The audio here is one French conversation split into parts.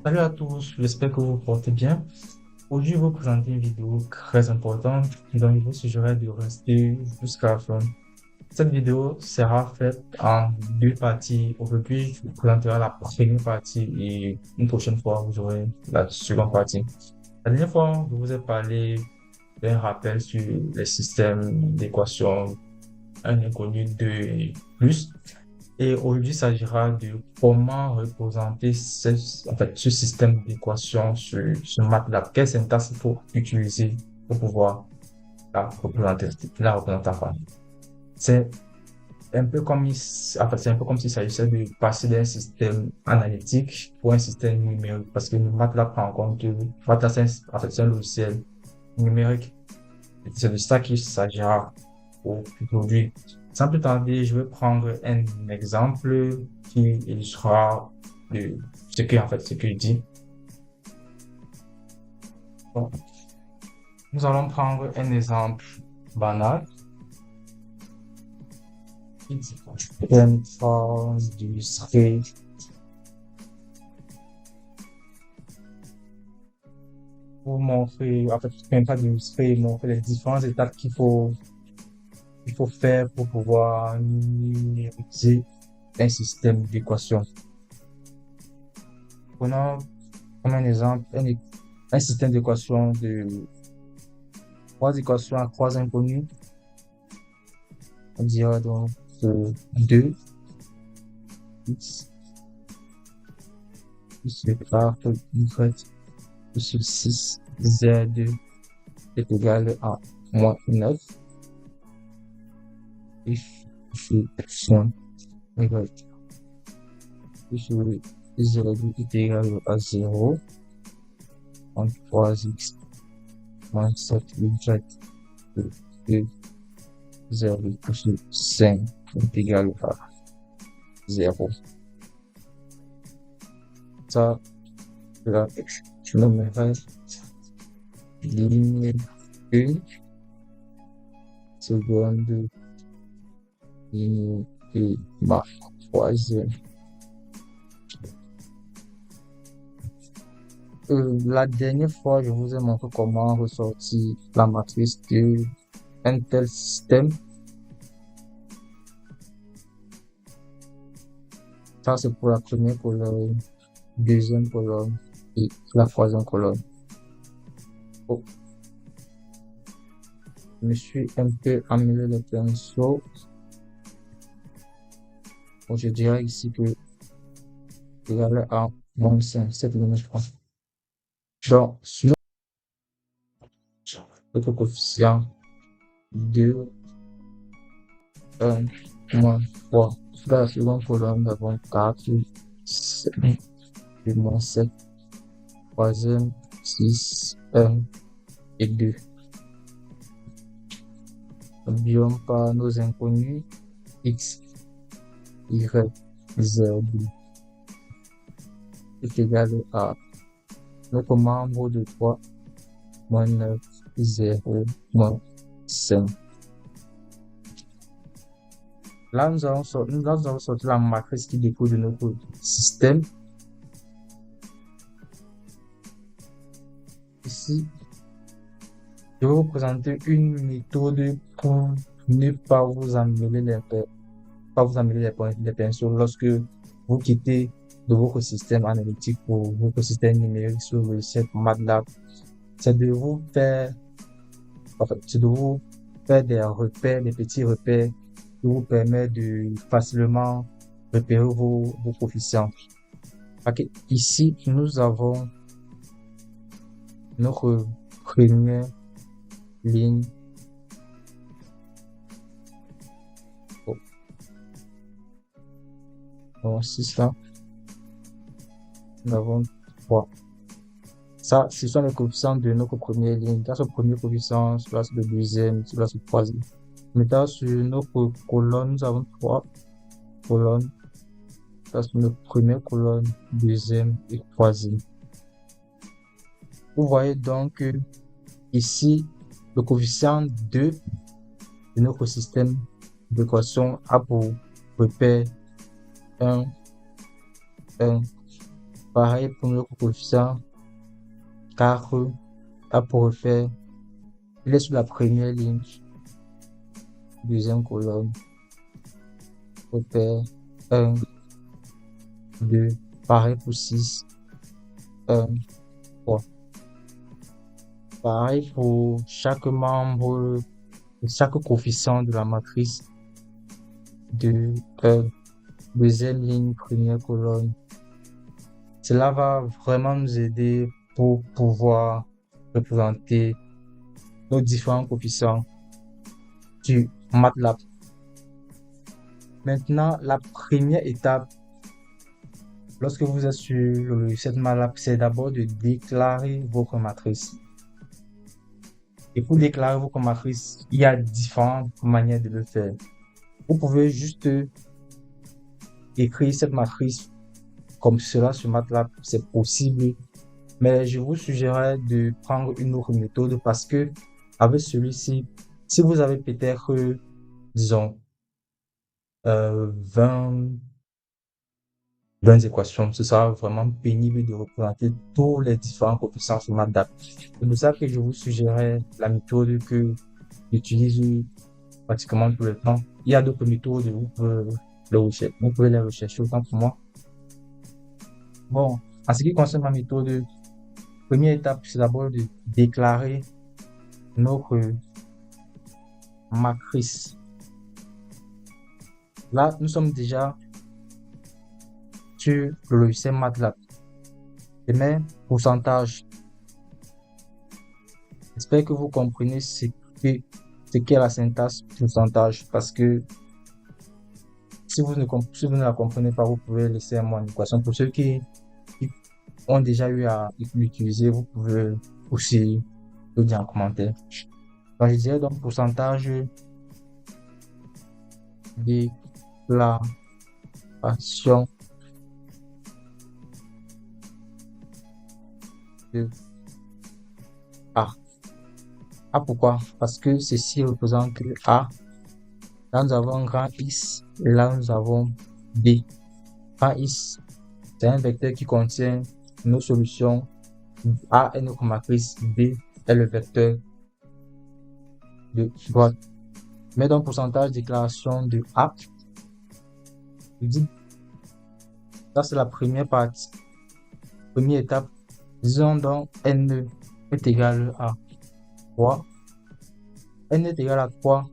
Salut à tous, j'espère que vous vous portez bien. Aujourd'hui, je vais vous présenter une vidéo très importante dont il vous suggérerait de rester jusqu'à la fin. Cette vidéo sera faite en deux parties. Aujourd'hui, je vous présenterai la première partie et une prochaine fois, vous aurez la seconde partie. La dernière fois, je vous ai parlé d'un rappel sur les systèmes d'équations un inconnu, 2 et plus. Et aujourd'hui, il s'agira de comment représenter ce système d'équations sur MATLAB. Quelle syntaxe il faut utiliser pour pouvoir la représenter en fait. C'est c'est un peu comme s'il s'agissait de passer d'un système analytique pour un système numérique parce que MATLAB prend en compte, MATLAB c'est un logiciel numérique. C'est de ça qu'il s'agira aujourd'hui. Sans plus tarder, je vais prendre un exemple qui illustrera ce qu'il dit. Bon, nous allons prendre un exemple banal. Qui dit une forme d'illustrer pour montrer, en fait, même pas d'illustrer, montrer les différentes étapes qu'il faut faire pour pouvoir numériser un système d'équations. Prenons comme un exemple un système d'équations de trois équations à trois inconnus. On dira donc 2 x plus le graphe y plus 6 z est égal à moins 9 if moins y plus le z est égal à 0 en 3x moins 7y plus 0 plus 5 est égal à 0. Ça, là, je nommerai ligne 1, seconde ligne et ma troisième. La dernière fois, je vous ai montré comment ressortir la matrice d'un tel système. Ça, c'est pour la première colonne, deuxième colonne et la troisième colonne. Oh, je me suis un peu emmêlé le pinceau. Bon, je dirais ici que égal à moins 5, 7 minutes, je crois. Donc, sur notre coefficient 2, 1, moins 3. Dans la seconde colonne, nous avons 4, 5 et moins 7. Troisième, 6, 1 et 2. N'oublions pas nos inconnus x, y, z est égal à notre membre de 3, moins 9, 0, moins 5. Là, nous allons sortir la matrice qui découle de notre système. Ici, je vais vous présenter une méthode pour ne pas vous emmêler les pinceaux lorsque vous quittez de votre système analytique pour votre système numérique sur le logiciel MATLAB. C'est de vous faire des repères, des petits repères qui vous permettent de facilement repérer vos coefficients. Okay. Ici, nous avons notre première ligne. C'est ça. Nous avons 3. Ça, ce sont les coefficients de notre première ligne. Dans ce premier coefficient, celui-là c'est le deuxième, celui-là c'est le troisième. Maintenant, sur notre colonne, nous avons 3 colonnes. Ça, c'est notre première colonne, deuxième et troisième. Vous voyez donc que ici, le coefficient 2 de notre système d'équation a pour repère 1, 1, Pareil pour notre coefficient 4 A pour refaire. Il est sur la première ligne, deuxième colonne, repère 1, 2, pareil pour 6, 1, 3. Pareil pour chaque membre, chaque coefficient de la matrice de deuxième ligne, première colonne. Cela va vraiment nous aider pour pouvoir représenter nos différents coefficients du MATLAB. Maintenant, la première étape, lorsque vous êtes sur le logiciel MATLAB, c'est d'abord de déclarer votre matrice. Et pour déclarer votre matrice, il y a différentes manières de le faire. Vous pouvez juste écrire cette matrice comme cela sur MATLAB, c'est possible. Mais je vous suggérerais de prendre une autre méthode parce que avec celui-ci, si vous avez peut-être, disons, 20 équations, ce sera vraiment pénible de représenter tous les différents coefficients sur MATLAB. C'est pour ça que je vous suggérerais la méthode que j'utilise pratiquement tout le temps. Il y a d'autres méthodes, vous pouvez les rechercher autant pour moi. Bon, en ce qui concerne ma méthode, première étape, c'est d'abord de déclarer notre matrice. Là, nous sommes déjà sur le logiciel MATLAB. Et même pourcentage. J'espère que vous comprenez ce qu'est la syntaxe pourcentage parce que si vous ne la comprenez pas, vous pouvez laisser moi une équation. Pour ceux qui ont déjà eu à l'utiliser, vous pouvez aussi le dire en commentaire. Donc, je dirais donc pourcentage déclaration de A. A pourquoi? Parce que ceci représente A. Là, nous avons grand X et là, nous avons B. Grand X, c'est un vecteur qui contient nos solutions. A est notre matrice, B est le vecteur de droite. Mais donc, pourcentage déclaration de A. Je dis, ça c'est la première partie. Première étape, disons donc N est égal à 3. N est égal à 3.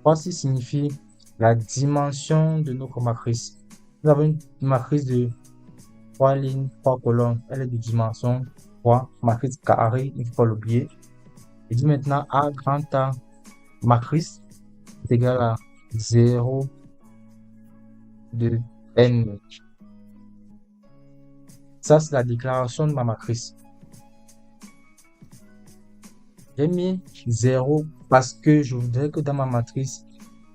3 signifie la dimension de notre matrice. Nous avons une matrice de 3 lignes, 3 colonnes. Elle est de dimension 3, matrice carrée, il ne faut pas l'oublier. Je dis maintenant A grand A matrice est égal à 0 de N. Ça, c'est la déclaration de ma matrice. J'ai mis 0 parce que je voudrais que dans ma matrice,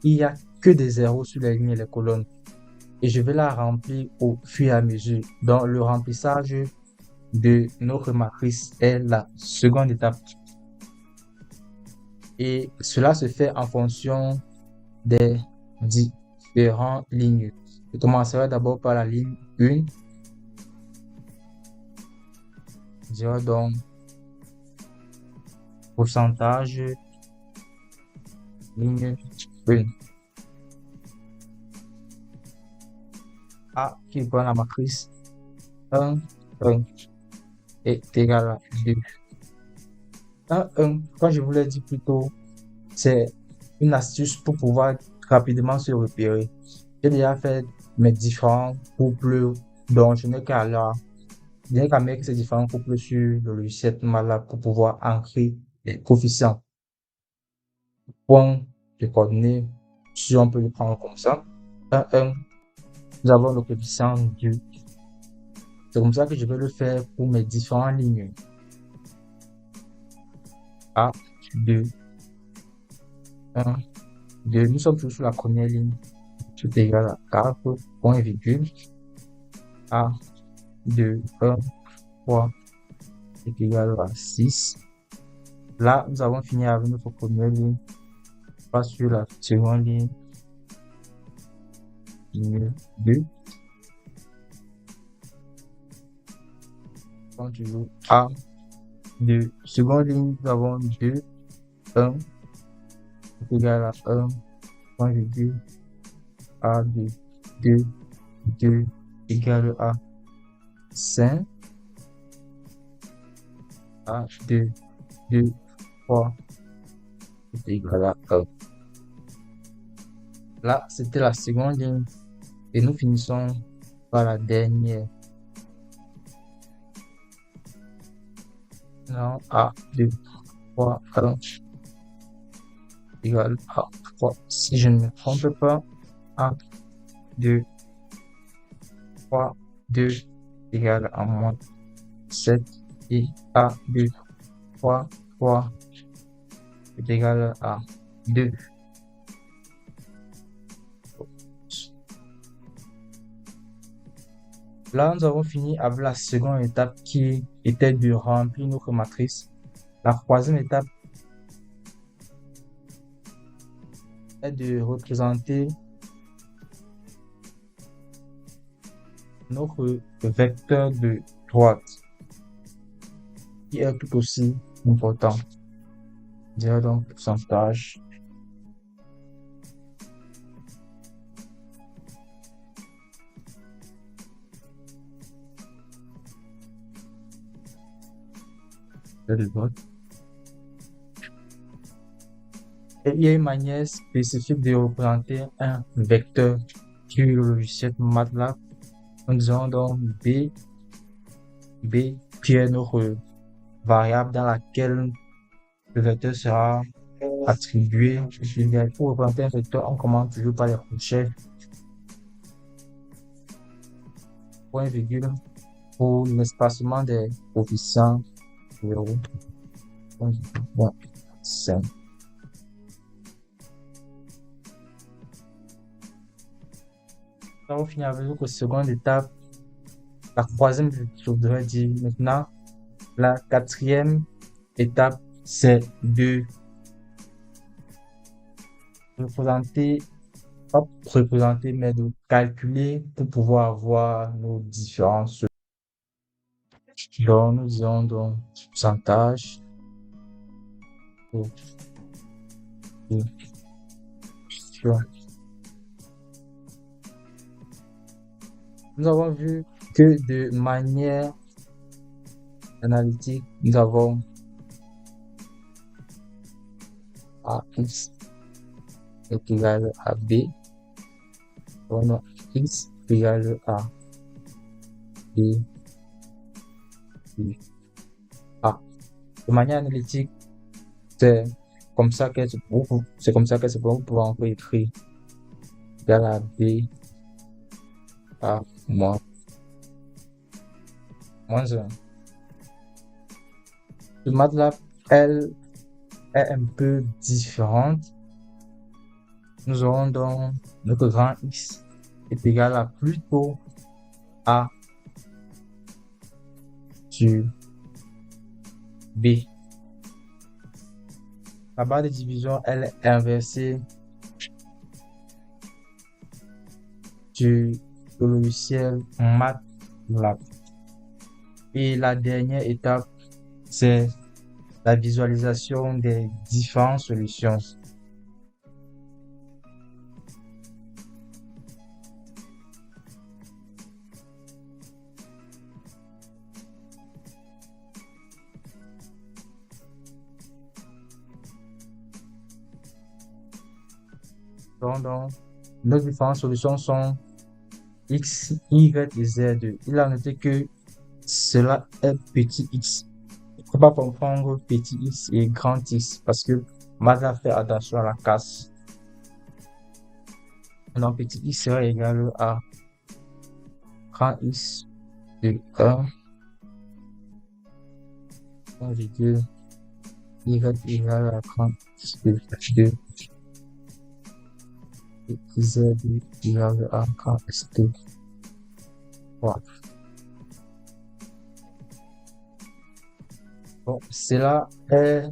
il n'y a que des zéros sur les lignes et les colonnes. Et je vais la remplir au fur et à mesure. Donc, le remplissage de notre matrice est la seconde étape. Et cela se fait en fonction des différentes lignes. Je commencerai d'abord par la ligne 1. Je dirais donc pourcentage ligne 1. A qui prend la matrice 1, 1 est égal à 2. 1, 1, quand je vous l'ai dit plus tôt, c'est une astuce pour pouvoir rapidement se repérer. J'ai déjà fait mes différents couples, donc je n'ai qu'à mettre ces différents couples sur le logiciel MATLAB pour pouvoir ancrer les coefficients. Point de coordonnées, si on peut le prendre comme ça. 1, 1, nous avons le coefficient 2. C'est comme ça que je vais le faire pour mes différentes lignes. A, 2, 1, 2. Nous sommes toujours sur la première ligne. Tout est égal à 4, point virgule. A, 2, 1, 3 est égal à 6. Là, nous avons fini avec notre première ligne. On passe sur la seconde ligne. Ligne 2. Comme toujours, A, 2. Seconde ligne, nous avons 2, 1 est égal à 1, point virgule, A, 2, 2, 2 égale à 5, A, 2, 2, 3 est égal à 1. Là, c'était la seconde ligne. Et nous finissons par la dernière. Non, A, 2, 3, 1 égale à 3. Si je ne me trompe pas, A, 2, 3, 2 égale à moins 7. Et A, 2, 3, 3 est égal à 2. Là, nous avons fini avec la seconde étape qui était de remplir notre matrice. La troisième étape est de représenter notre vecteur de droite, qui est tout aussi important. Je dirais donc pourcentage. De droite. Et il y a une manière spécifique de représenter un vecteur sur le logiciel MATLAB. Nous disons donc B qui est notre variable dans laquelle le vecteur sera attribué. Pour représenter un vecteur, on commence toujours par les crochets. Point virgule pour l'espacement des coefficients 0. Bon, 5. Nous avons fini avec notre seconde étape. La troisième, je voudrais dire maintenant. La quatrième étape, c'est de représenter, pas représenter, mais de calculer pour pouvoir avoir nos différences. Donc, nous disons donc pourcentage. Nous avons vu que de manière analytique, nous avons AX est égal à B, donc X est égal à B, A. De manière analytique, c'est comme ça que c'est comme ça que c'est bon pour pouvoir écrire égal à B, A, moins 1. Le MATLAB, elle, est un peu différente. Nous aurons donc notre grand X est égal à plutôt A sur B. La barre de division, elle est inversée sur le logiciel MATLAB. Et la dernière étape, c'est la visualisation des différentes solutions. Donc, nos différentes solutions sont X, Y et Z. Il a noté que cela est petit x. Il ne faut pas confondre petit x et grand x parce que MATLAB fait attention à la casse. Donc, petit x sera égal à grand x de 1, virgule y égal à grand x de 2, et z égal à grand x de 3. Bon, cela est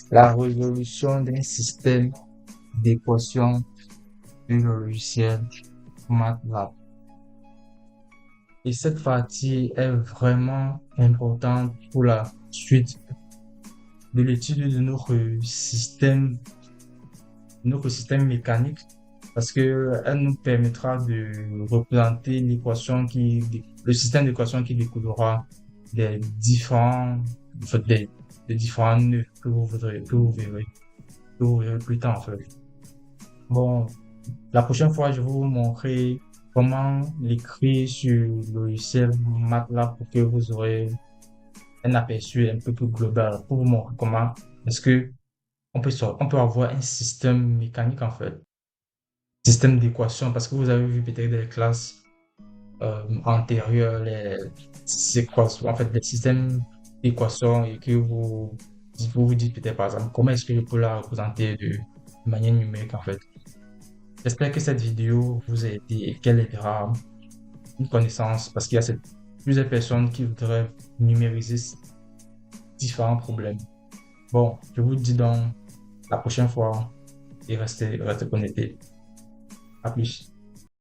la résolution d'un système d'équation du logiciel MATLAB. Et cette partie est vraiment importante pour la suite de l'étude de notre système mécanique, parce que elle nous permettra de représenter le système d'équation qui découlera des différents, en fait, des différents nœuds que vous verrez plus tard, en fait. Bon, la prochaine fois, je vais vous montrer comment l'écrire sur le logiciel MATLAB pour que vous aurez un aperçu un peu plus global pour vous montrer comment est-ce que on peut avoir un système mécanique, en fait, système d'équation, parce que vous avez vu peut-être des classes antérieures, en fait, les systèmes d'équation et que vous dites peut-être par exemple, comment est-ce que je peux la représenter de manière numérique, en fait. J'espère que cette vidéo vous a aidé et qu'elle aidera une connaissance, parce qu'il y a plusieurs personnes qui voudraient numériser différents problèmes. Bon, je vous dis donc la prochaine fois et restez connectés. À plus.